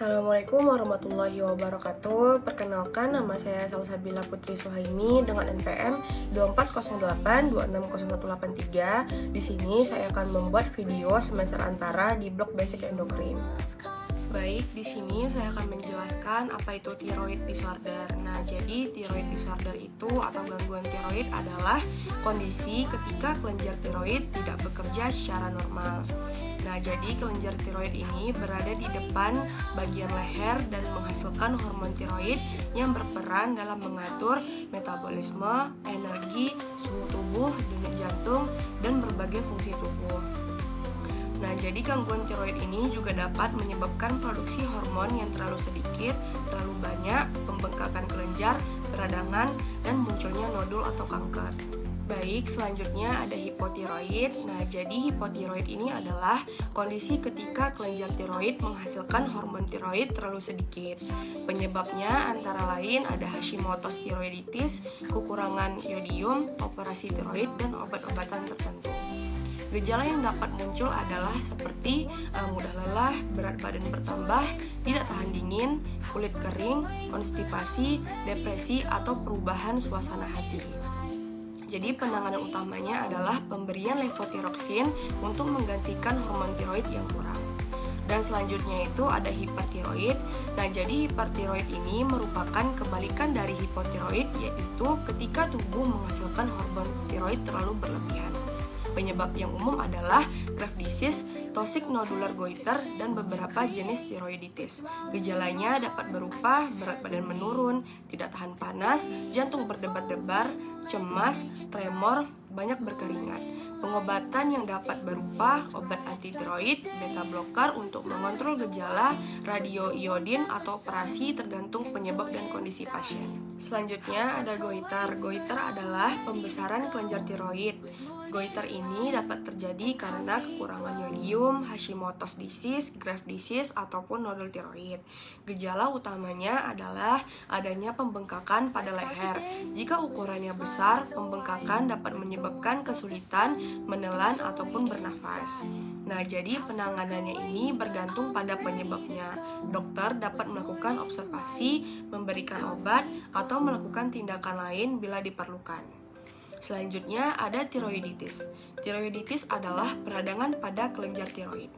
Assalamualaikum warahmatullahi wabarakatuh. Perkenalkan, nama saya Salsabila Putri Suhaimi dengan NPM 2408260183. Di sini saya akan membuat video semester antara di blok Basic Endocrine. Baik, di sini saya akan menjelaskan apa itu thyroid disorder. Nah, jadi thyroid disorder itu atau gangguan tiroid adalah kondisi ketika kelenjar tiroid tidak bekerja secara normal. Nah, jadi kelenjar tiroid ini berada di depan bagian leher dan menghasilkan hormon tiroid yang berperan dalam mengatur metabolisme, energi, suhu tubuh, denyut jantung, dan berbagai fungsi tubuh. Nah, jadi gangguan tiroid ini juga dapat menyebabkan produksi hormon yang terlalu sedikit, terlalu banyak, pembengkakan kelenjar, peradangan, dan munculnya nodul atau kanker. Baik, selanjutnya ada hipotiroid. Nah, jadi hipotiroid ini adalah kondisi ketika kelenjar tiroid menghasilkan hormon tiroid terlalu sedikit. Penyebabnya antara lain ada Hashimoto's thyroiditis, kekurangan yodium, operasi tiroid, dan obat-obatan tertentu. Gejala yang dapat muncul adalah seperti mudah lelah, berat badan bertambah, tidak tahan dingin, kulit kering, konstipasi, depresi, atau perubahan suasana hati. Jadi penanganan utamanya adalah pemberian levothyroxine untuk menggantikan hormon tiroid yang kurang. Dan selanjutnya itu ada hipertiroid. Nah, jadi hipertiroid ini merupakan kebalikan dari hipotiroid, yaitu ketika tubuh menghasilkan hormon tiroid terlalu berlebihan. Penyebab yang umum adalah Graves' disease, toxic nodular goiter, dan beberapa jenis tiroiditis. Gejalanya dapat berupa berat badan menurun, tidak tahan panas, jantung berdebar-debar, cemas, tremor, banyak berkeringat. Pengobatan yang dapat berupa obat anti-tiroid, beta blocker untuk mengontrol gejala, radioiodin, atau operasi tergantung penyebab dan kondisi pasien. Selanjutnya ada goiter. Goiter adalah pembesaran kelenjar tiroid. Goiter ini dapat terjadi karena kekurangan yodium, Hashimoto's disease, Graves' disease, ataupun nodul tiroid. Gejala utamanya adalah adanya pembengkakan pada leher. Jika ukurannya besar, pembengkakan dapat menyebabkan kesulitan menelan ataupun bernafas. Nah, jadi penanganannya ini bergantung pada penyebabnya. Dokter dapat melakukan observasi, memberikan obat, atau melakukan tindakan lain bila diperlukan. Selanjutnya ada tiroiditis. Tiroiditis adalah peradangan pada kelenjar tiroid.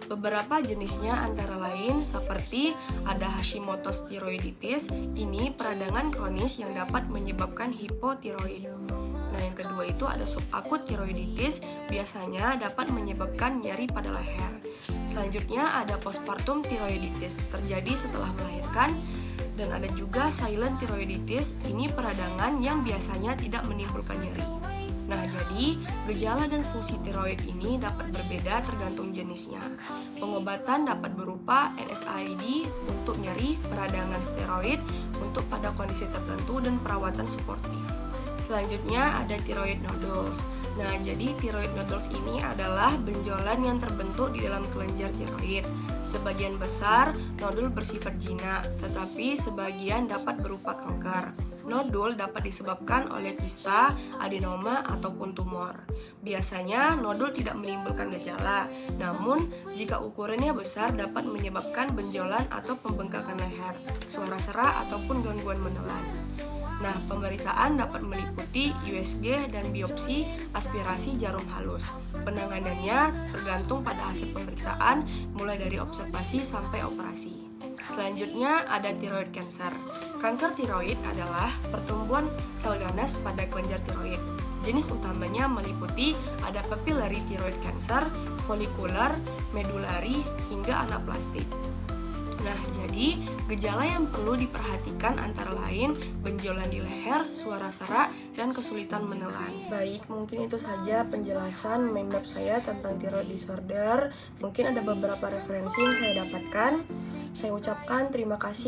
Beberapa jenisnya antara lain seperti ada Hashimoto's thyroiditis, ini peradangan kronis yang dapat menyebabkan hipotiroid. Nah, yang kedua itu ada subakut tiroiditis, biasanya dapat menyebabkan nyeri pada leher. Selanjutnya ada postpartum tiroiditis, terjadi setelah melahirkan. Dan ada juga silent tiroiditis, ini peradangan yang biasanya tidak menimbulkan nyeri. Nah, jadi gejala dan fungsi tiroid ini dapat berbeda tergantung jenisnya. Pengobatan dapat berupa NSAID untuk nyeri, peradangan steroid untuk pada kondisi tertentu, dan perawatan suportif. Selanjutnya ada thyroid nodules. Nah, jadi thyroid nodules ini adalah benjolan yang terbentuk di dalam kelenjar tiroid. Sebagian besar nodul bersifat jinak, tetapi sebagian dapat berupa kanker. Nodul dapat disebabkan oleh kista, adenoma, ataupun tumor. Biasanya nodul tidak menimbulkan gejala, namun jika ukurannya besar dapat menyebabkan benjolan atau pembengkakan leher, suara serak, ataupun gangguan menelan. Nah, pemeriksaan dapat meliputi USG dan biopsi aspirasi jarum halus. Penanganannya tergantung pada hasil pemeriksaan, mulai dari observasi sampai operasi. Selanjutnya ada thyroid cancer. Kanker tiroid adalah pertumbuhan sel ganas pada kelenjar tiroid. Jenis utamanya meliputi ada papillary thyroid cancer, follicular, medullary, hingga anaplastik. Nah, jadi gejala yang perlu diperhatikan antara lain benjolan di leher, suara serak, dan kesulitan menelan. Baik, mungkin itu saja penjelasan mind map saya tentang thyroid disorder. Mungkin ada beberapa referensi yang saya dapatkan. Saya ucapkan terima kasih.